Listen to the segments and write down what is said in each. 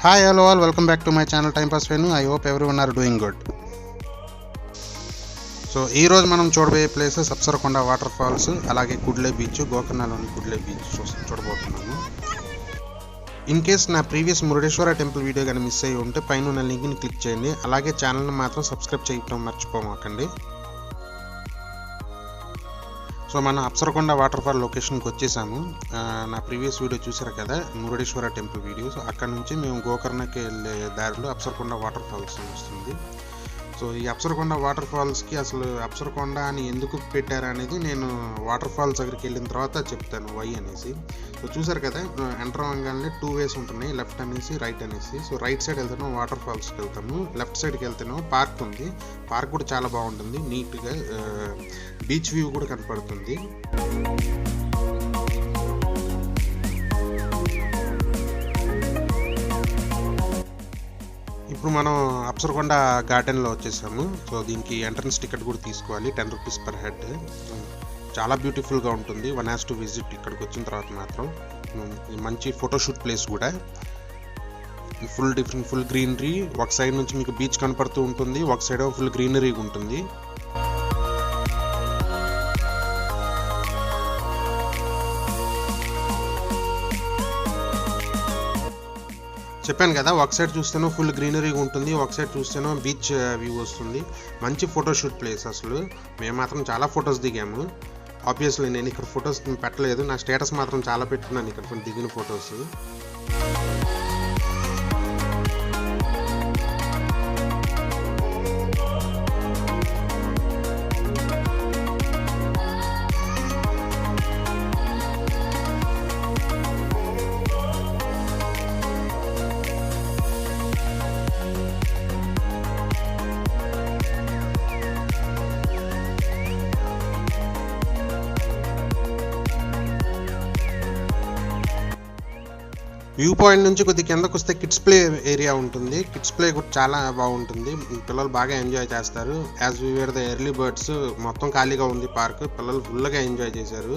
Hi, hello all, welcome back to my channel TIMEPASSVENU. I hope everyone are doing good. So ఈ రోజు మనం చూడబోయే places Apsarakonda water falls, అలాగే Kudle beach, గోకర్ణలోని Kudle beach చూడబోతున్నాము. In case నా previous Murudeshwara temple video కానీ miss అయ్యి ఉంటే పైన ఉన్న లింక్ని క్లిక్ చేయండి. అలాగే ఛానల్ని మాత్రం సబ్స్క్రైబ్ చేయడం మర్చిపోమాకండి. సో మనం అప్సరకొండ వాటర్ ఫాల్ లొకేషన్కి వచ్చేసాము. నా ప్రీవియస్ వీడియో చూసారు కదా, మురుడేశ్వర టెంపుల్ వీడియో. సో అక్కడ నుంచి మేము గోకర్ణకి వెళ్ళే దారిలో అప్సరకొండ వాటర్ ఫాల్స్ వస్తుంది. సో ఈ అప్సరకొండ వాటర్ ఫాల్స్కి అసలు అప్సరకొండ అని ఎందుకు పెట్టారు అనేది నేను వాటర్ ఫాల్స్ దగ్గరికి వెళ్ళిన తర్వాత చెప్తాను వై అనేసి. సో చూసారు కదా, ఎంటర్ అవ్వగానే 2 వేస్ ఉంటున్నాయి, లెఫ్ట్ అనేసి రైట్ అనేసి. సో రైట్ సైడ్ వెళ్తాను వాటర్ ఫాల్స్కి వెళ్తాము, లెఫ్ట్ సైడ్కి వెళ్తాను పార్క్ ఉంది. పార్క్ కూడా చాలా బాగుంటుంది, నీట్గా బీచ్ వ్యూ కూడా కనపడుతుంది. ఇప్పుడు మనం అప్సరకొండ గార్డెన్లో వచ్చేసాము. సో దీనికి ఎంట్రన్స్ టికెట్ కూడా తీసుకోవాలి, 10 రూపీస్ పర్ హెడ్. చాలా బ్యూటిఫుల్గా ఉంటుంది, 1 has to విజిట్. ఇక్కడికి వచ్చిన తర్వాత మాత్రం మంచి ఫోటోషూట్ ప్లేస్ కూడా. ఫుల్ గ్రీనరీ, ఒక సైడ్ నుంచి మీకు బీచ్ కనపడుతూ ఉంటుంది, ఒక సైడ్ ఫుల్ గ్రీనరీ ఉంటుంది. చెప్పాను కదా, ఒక సైడ్ చూస్తేనో ఫుల్ గ్రీనరీగా ఉంటుంది, ఒక సైడ్ చూస్తేనో బీచ్ వ్యూ వస్తుంది. మంచి ఫోటోషూట్ ప్లేస్ అసలు. మేము మాత్రం చాలా ఫొటోస్ దిగాము. ఆబ్వియస్లీ నేను ఇక్కడ ఫొటోస్ పెట్టలేదు, నా స్టేటస్ మాత్రం చాలా పెట్టుకున్నాను ఇక్కడ దిగిన ఫొటోస్. వ్యూ పాయింట్ నుంచి కొద్ది కిందకు వస్తే కిడ్స్ ప్లే ఏరియా ఉంటుంది. కిడ్స్ ప్లే కూడా చాలా బాగుంటుంది, పిల్లలు బాగా ఎంజాయ్ చేస్తారు. As we were the early birds, మొత్తం ఖాళీగా ఉంది పార్క్, పిల్లలు ఫుల్గా ఎంజాయ్ చేశారు.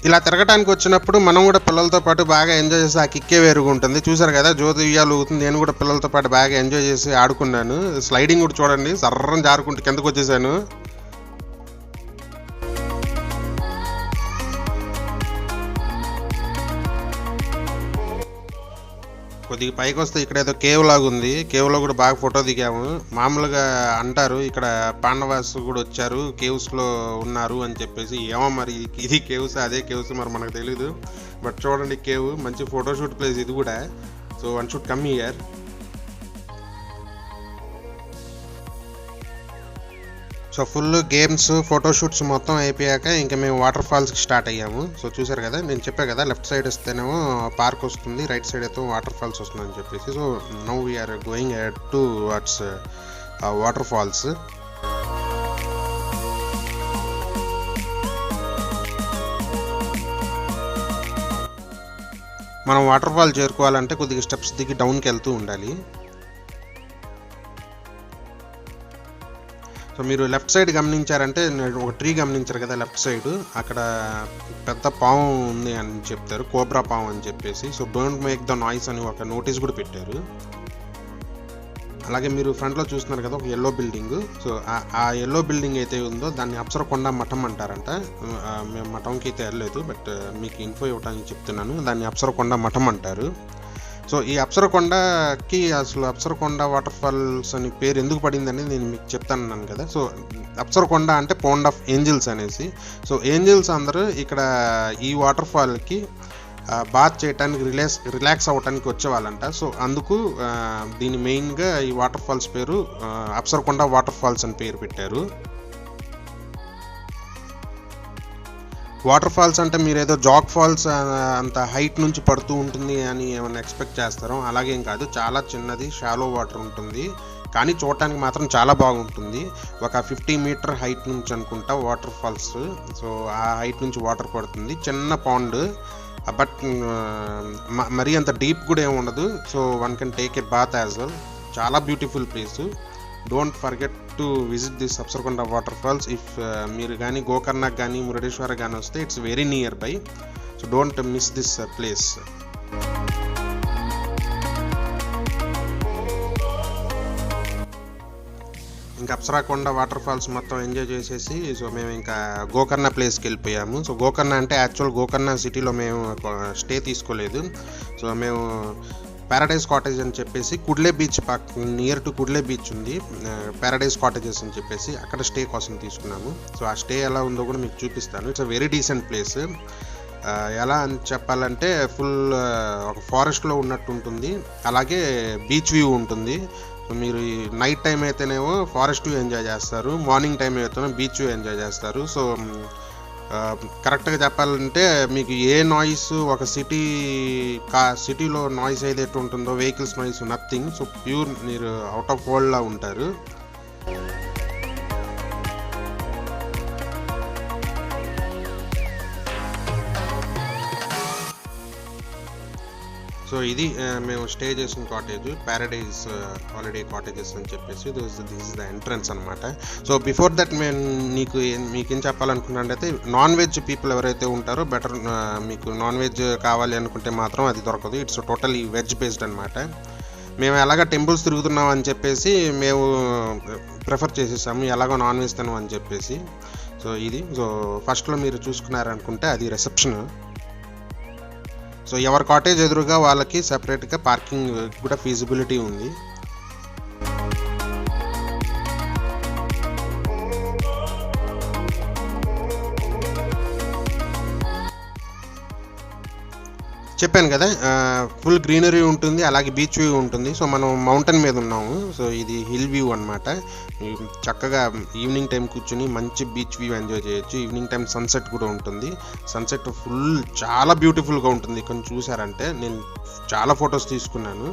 ఇలా తిరగటానికి వచ్చినప్పుడు మనం కూడా పిల్లలతో పాటు బాగా ఎంజాయ్ చేసి ఆ కిక్కే వేరుగా ఉంటుంది. చూసారు కదా, జ్యోతి ఉయ్యాలు ఊగుతుంది. నేను కూడా పిల్లలతో పాటు బాగా ఎంజాయ్ చేసి ఆడుకున్నాను. స్లైడింగ్ కూడా చూడండి, సర్రం జారుకుంటూ కిందకు వచ్చేసాను. కొద్దిగా పైకి వస్తే ఇక్కడ ఏదో కేవ్ లాగా ఉంది, కేవ్లో కూడా బాగా ఫోటో దిగాము. మామూలుగా అంటారు ఇక్కడ పాండవాస్ కూడా వచ్చారు, కేవ్స్లో ఉన్నారు అని చెప్పేసి. ఏమో మరి ఇది కేవ్స్ అదే కేవ్స్ మరి మనకు తెలీదు. బట్ చూడండి కేవ్, మంచి ఫోటోషూట్ ప్లేస్ ఇది కూడా. So one should come here. So full games, photoshoots మొత్తం అయిపోయాక ఇంకా మేము వాటర్ ఫాల్స్కి స్టార్ట్ అయ్యాము. సో చూసారు కదా, నేను చెప్పాను కదా, లెఫ్ట్ సైడ్ వస్తేనేమో పార్క్ వస్తుంది, రైట్ సైడ్ అయితే వాటర్ ఫాల్స్ వస్తుందని చెప్పేసి. So now we're going head to what's water falls. మనం వాటర్ ఫాల్ చేరుకోవాలంటే కొద్దిగా స్టెప్స్ దిగి డౌన్కి వెళ్తూ ఉండాలి. సో మీరు లెఫ్ట్ సైడ్ గమనించారంటే, ఒక ట్రీ గమనించారు కదా లెఫ్ట్ సైడ్, అక్కడ పెద్ద పాము ఉంది అని చెప్తారు, కోబ్రా పాము అని చెప్పేసి. So don't make the noise అని ఒక నోటీస్ కూడా పెట్టారు. అలాగే మీరు ఫ్రంట్లో చూస్తున్నారు కదా ఒక ఎల్లో బిల్డింగ్. సో ఆ ఎల్లో బిల్డింగ్ అయితే ఉందో దాన్ని అప్సరకొండ మఠం అంటారంట. మేము మఠంకి అయితే వెళ్ళలేదు, బట్ మీకు ఇన్ఫో ఇవ్వడానికి చెప్తున్నాను. దాన్ని అప్సరకొండ మఠం అంటారు. సో ఈ అప్సరకొండకి అసలు అప్సరకొండ వాటర్ ఫాల్స్ అని పేరు ఎందుకు పడిందని నేను మీకు చెప్తాను కదా. సో అప్సరకొండ అంటే పౌండ్ ఆఫ్ ఏంజిల్స్ అనేసి. సో ఏంజిల్స్ అందరూ ఇక్కడ ఈ వాటర్ ఫాల్కి బాత్ చేయడానికి రిలాక్స్ అవ్వడానికి వచ్చేవాళ్ళంట. సో అందుకు దీని మెయిన్గా ఈ వాటర్ ఫాల్స్ పేరు అప్సరకొండ వాటర్ ఫాల్స్ అని పేరు పెట్టారు. వాటర్ ఫాల్స్ అంటే మీరు ఏదో జాగ్ ఫాల్స్ అంత హైట్ నుంచి పడుతూ ఉంటుంది అని ఏమైనా ఎక్స్పెక్ట్ చేస్తారో, అలాగేం కాదు. చాలా చిన్నది, షాలో వాటర్ ఉంటుంది. కానీ చూడటానికి మాత్రం చాలా బాగుంటుంది. ఒక 50 మీటర్ హైట్ నుంచి అనుకుంటా వాటర్ ఫాల్స్. సో ఆ హైట్ నుంచి వాటర్ పడుతుంది. చిన్న పాండ్, బట్ మరీ అంత డీప్ కూడా ఏమి ఉండదు. So one can take a bath as well. చాలా beautiful place. Don't forget to visit this Apsarakonda water falls. If మీరు కానీ గోకర్ణకు కానీ మురుడేశ్వర కానీ వస్తే it's very nearby. So don't miss this place. ఇంకా అప్సరాకొండ వాటర్ ఫాల్స్ మొత్తం ఎంజాయ్ చేసేసి సో మేము ఇంకా గోకర్ణ ప్లేస్కి వెళ్ళిపోయాము. సో గోకర్ణ అంటే యాక్చువల్ గోకర్ణ సిటీలో మేము స్టే తీసుకోలేదు. సో మేము ప్యారడైజ్ కాటేజ్ అని చెప్పేసి Kudle beach near to Kudle beach ఉంది, ప్యారడైజ్ కాటేజెస్ అని చెప్పేసి అక్కడ స్టే కోసం తీసుకున్నాము. సో ఆ స్టే ఎలా ఉందో కూడా మీకు చూపిస్తాను. It's a very decent place. ఎలా అని చెప్పాలంటే ఫుల్ ఒక ఫారెస్ట్లో ఉన్నట్టు ఉంటుంది, అలాగే బీచ్ వ్యూ ఉంటుంది. మీరు నైట్ టైం అయితేనేమో ఫారెస్ట్ వ్యూ ఎంజాయ్ చేస్తారు, మార్నింగ్ టైం అయితేనే బీచ్ వ్యూ ఎంజాయ్ చేస్తారు. సో కరెక్ట్గా చెప్పాలంటే మీకు ఏ నాయిస్ ఒక సిటీలో నాయిస్ ఏదైతే ఉంటుందో vehicles noise nothing. So pure మీరు అవుట్ ఆఫ్ వరల్డ్లా ఉంటారు. సో ఇది మేము స్టే చేసిన కాటేజ్, ప్యారడైజ్ హాలిడే కాటేజెస్ అని చెప్పేసి దిస్ ఇస్ ద ఎంట్రన్స్ అనమాట. సో బిఫోర్ దట్ మీకేం చెప్పాలనుకున్నాను అయితే, నాన్ వెజ్ పీపుల్ ఎవరైతే ఉంటారో బెటర్, మీకు నాన్ వెజ్ కావాలి అనుకుంటే మాత్రం అది దొరకదు. ఇట్స్ టోటలీ వెజ్ బేస్డ్ అనమాట. మేము ఎలాగ టెంపుల్స్ తిరుగుతున్నాం అని చెప్పేసి మేము ప్రిఫర్ చేసేసాము, ఎలాగో నాన్ వెజ్ తినాం అని చెప్పేసి. సో ఇది ఫస్ట్లో మీరు చూసుకున్నారనుకుంటే అది రిసెప్షన్. సో ఎవరి కాటేజ్ ఎదురుగా వాళ్ళకి సెపరేట్గా పార్కింగ్ కూడా ఫీజిబిలిటీ ఉంది. చెప్పాను కదా, ఫుల్ గ్రీనరీ ఉంటుంది, అలాగే బీచ్ వ్యూ ఉంటుంది. సో మనం మౌంటైన్ మీద ఉన్నాము. సో ఇది హిల్ వ్యూ అనమాట. చక్కగా ఈవినింగ్ టైం కూర్చుని మంచి బీచ్ వ్యూ ఎంజాయ్ చేయొచ్చు. ఈవినింగ్ టైం సన్సెట్ కూడా ఉంటుంది. సన్సెట్ ఫుల్ చాలా బ్యూటిఫుల్గా ఉంటుంది. కొంచెం చూసారంటే నేను చాలా ఫొటోస్ తీసుకున్నాను.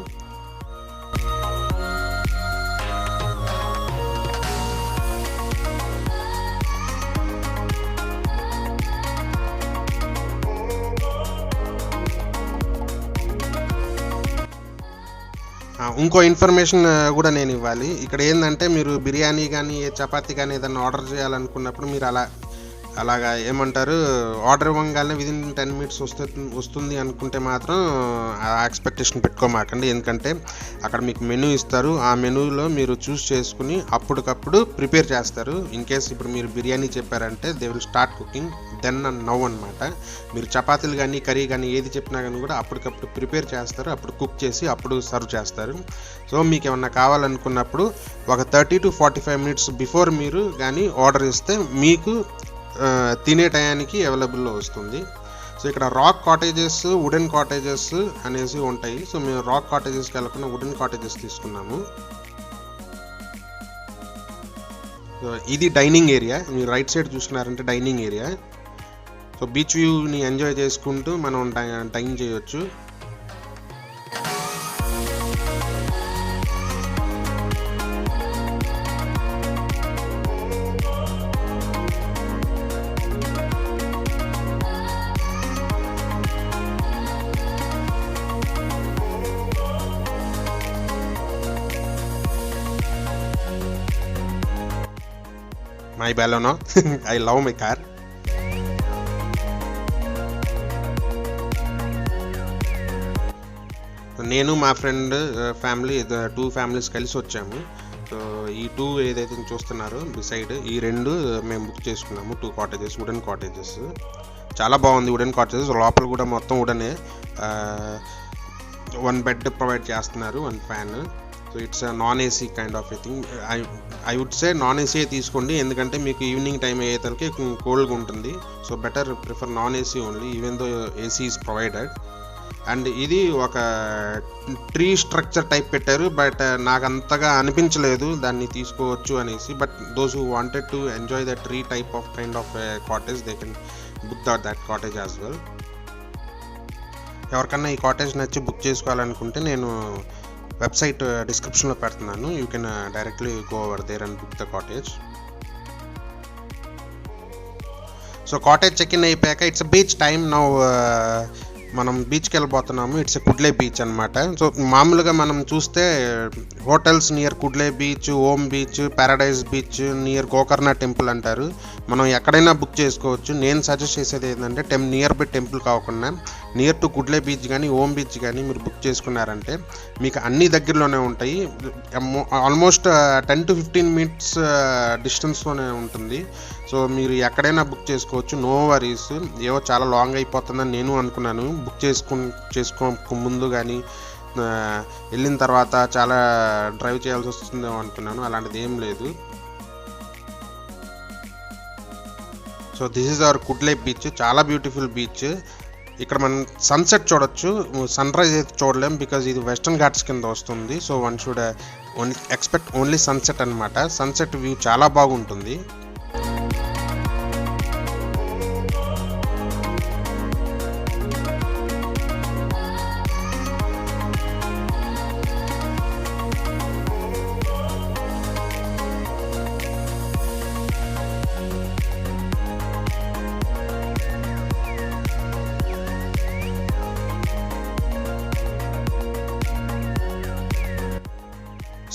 ఇంకో ఇన్ఫర్మేషన్ కూడా నేను ఇవ్వాలి. ఇక్కడ ఏంటంటే మీరు బిర్యానీ కానీ చపాతీ కానీ ఏదైనా ఆర్డర్ చేయాలనుకున్నప్పుడు మీరు అలాగా ఏమంటారు, ఆర్డర్ ఇవ్వగానే విదిన్ 10 minutes వస్తుంది అనుకుంటే మాత్రం ఆ ఎక్స్పెక్టేషన్ పెట్టుకోమాకండి. ఎందుకంటే అక్కడ మీకు మెనూ ఇస్తారు. ఆ మెనూలో మీరు చూస్ చేసుకుని అప్పటికప్పుడు ప్రిపేర్ చేస్తారు. ఇన్ కేస్ ఇప్పుడు మీరు బిర్యానీ చెప్పారంటే they will start cooking then and now అనమాట. మీరు చపాతీలు కానీ కర్రీ కానీ ఏది చెప్పినా కానీ కూడా అప్పటికప్పుడు ప్రిపేర్ చేస్తారు, అప్పుడు కుక్ చేసి అప్పుడు సర్వ్ చేస్తారు. సో మీకు ఏమన్నా కావాలనుకున్నప్పుడు ఒక 30 to 45 minutes బిఫోర్ మీరు కానీ ఆర్డర్ ఇస్తే మీకు తినే టయానికి అవైలబుల్లో వస్తుంది. సో ఇక్కడ రాక్ కాటేజెస్, వుడెన్ కాటేజెస్ అనేసి ఉంటాయి. సో మేము రాక్ కాటేజెస్కి వెళ్ళకుండా వుడెన్ కాటేజెస్ తీసుకున్నాము. సో ఇది డైనింగ్ ఏరియా. మీరు రైట్ సైడ్ చూసుకున్నారంటే డైనింగ్ ఏరియా. సో బీచ్ వ్యూని ఎంజాయ్ చేసుకుంటూ మనం డైన్ చేయొచ్చు. My Baleno. I love my car. నేను మా ఫ్రెండ్ ఫ్యామిలీ 2 ఫ్యామిలీస్ కలిసి వచ్చాము. సో ఈ 2 ఏదైతే చూస్తున్నారో బిసైడ్ ఈ 2 మేము బుక్ చేసుకున్నాము. 2 కాటేజెస్, వుడెన్ కాటేజెస్. చాలా బాగుంది వుడెన్ కాటేజెస్. లోపల కూడా మొత్తం వుడనే. 1 బెడ్ ప్రొవైడ్ చేస్తున్నారు, 1 fan. So it's non AC kind of a thing. I would say non AC తీసుకోండి, ఎందుకంటే మీకు ఈవినింగ్ టైం అయ్యేతలకి కోల్డ్గా ఉంటుంది. So better prefer non AC only, even though AC is provided. And ఇది ఒక ట్రీ స్ట్రక్చర్ టైప్ పెట్టారు, but నాకు అంతగా అనిపించలేదు దాన్ని తీసుకోవచ్చు అనేసి. But those who wanted to enjoy the tree type of kind of cottage they can book that cottage as well. ఎవరికన్నా ఈ కాటేజ్ నచ్చి బుక్ చేసుకోవాలనుకుంటే నేను వెబ్సైట్ డిస్క్రిప్షన్లో పెడుతున్నాను. You can directly go over there and book the cottage. So cottage check in అయిపోయాక it's beach time now. మనం బీచ్కి వెళ్ళిపోతున్నాము. ఇట్స్ కుడ్లే బీచ్ అనమాట. సో మామూలుగా మనం చూస్తే hotels near Kudle beach, Om beach, paradise beach near Gokarna temple అంటారు. మనం ఎక్కడైనా బుక్ చేసుకోవచ్చు. నేను సజెస్ట్ చేసేది ఏంటంటే నియర్ బై టెంపుల్ కాకుండా నియర్ టు కుడ్లే బీచ్ కానీ ఓమ్ బీచ్ కానీ మీరు బుక్ చేసుకున్నారంటే మీకు అన్ని దగ్గరలోనే ఉంటాయి. ఆల్మోస్ట్ 10 to 15 minutes డిస్టెన్స్లోనే ఉంటుంది. సో మీరు ఎక్కడైనా బుక్ చేసుకోవచ్చు, నో వరీస్. ఏవో చాలా లాంగ్ అయిపోతుందని నేను అనుకున్నాను బుక్ చేసుకోక ముందు, కానీ వెళ్ళిన తర్వాత చాలా డ్రైవ్ చేయాల్సి వస్తుందేమో అనుకున్నాను. అలాంటిది ఏం లేదు. So this is our Kudle beach. చాలా బ్యూటిఫుల్ బీచ్. ఇక్కడ మనం సన్సెట్ చూడొచ్చు, సన్ రైజ్ అయితే చూడలేం బికాజ్ ఇది వెస్టర్న్ ఘాట్స్ కింద వస్తుంది. So one should expect only sunset అనమాట. సన్సెట్ వ్యూ చాలా బాగుంటుంది.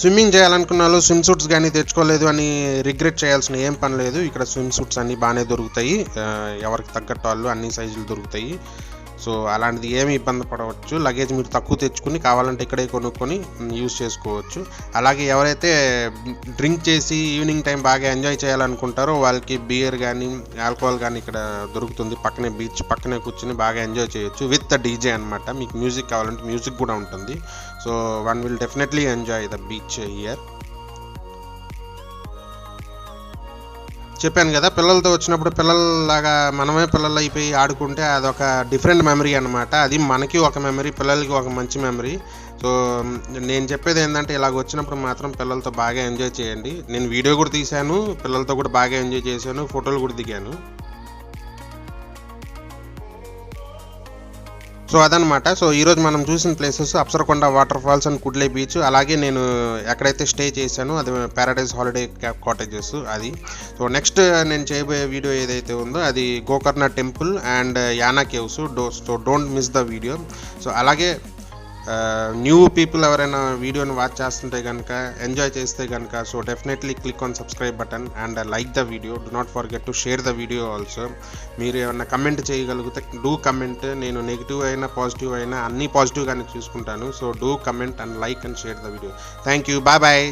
స్విమ్మింగ్ చేయాలనుకున్న వాళ్ళు స్విమ్ సూట్స్ కానీ తెచ్చుకోలేదు అని రిగ్రెట్ చేయాల్సిన ఏం పని లేదు. ఇక్కడ స్విమ్ సూట్స్ అన్నీ బాగానే దొరుకుతాయి. ఎవరికి తగ్గట్టు వాళ్ళు అన్ని సైజులు దొరుకుతాయి. సో అలాంటిది ఏమి ఇబ్బంది పడవచ్చు. లగేజ్ మీరు తక్కువ తెచ్చుకుని కావాలంటే ఇక్కడే కొనుక్కొని యూజ్ చేసుకోవచ్చు. అలాగే ఎవరైతే డ్రింక్ చేసి ఈవినింగ్ టైం బాగా ఎంజాయ్ చేయాలనుకుంటారో వాళ్ళకి బియర్ కానీ ఆల్కహాల్ కానీ ఇక్కడ దొరుకుతుంది. పక్కనే బీచ్ పక్కనే కూర్చుని బాగా ఎంజాయ్ చేయొచ్చు విత్ ద డీజే అనమాట. మీకు మ్యూజిక్ కావాలంటే మ్యూజిక్ కూడా ఉంటుంది. So one will definitely enjoy the beach here. చెప్పాను కదా, పిల్లలతో వచ్చినప్పుడు పిల్లల్లాగా మనమే పిల్లలు అయిపోయి ఆడుకుంటే అదొక డిఫరెంట్ మెమరీ అనమాట. అది మనకి ఒక మెమరీ, పిల్లలకి ఒక మంచి మెమరీ. సో నేను చెప్పేది ఏంటంటే ఇలాగ వచ్చినప్పుడు మాత్రం పిల్లలతో బాగా ఎంజాయ్ చేయండి. నేను వీడియో కూడా తీశాను, పిల్లలతో కూడా బాగా ఎంజాయ్ చేశాను, ఫోటోలు కూడా దిగాను. సో అదనమాట. సో ఈరోజు మనం చూసిన places Apsarakonda water falls and Kudle beach. అలాగే నేను ఎక్కడైతే స్టే చేశానో అది ప్యారడైజ్ హాలిడే కాటేజెస్ అది. సో నెక్స్ట్ నేను చేయబోయే వీడియో ఏదైతే ఉందో అది Gokarna temple and Yana caves. So don't miss the video. So అలాగే న్యూ పీపుల్ ఎవరైనా వీడియోని వాచ్ చేస్తుంటే కనుక, ఎంజాయ్ చేస్తే కనుక, so definitely click on subscribe button and like the video. Do not forget to share the video also. మీరు ఏమన్నా comment చేయగలిగితే డూ కమెంట్. నేను నెగిటివ్ అయినా పాజిటివ్ అయినా అన్నీ పాజిటివ్గానే చూసుకుంటాను. So do comment and like and share the video. Thank you. Bye bye.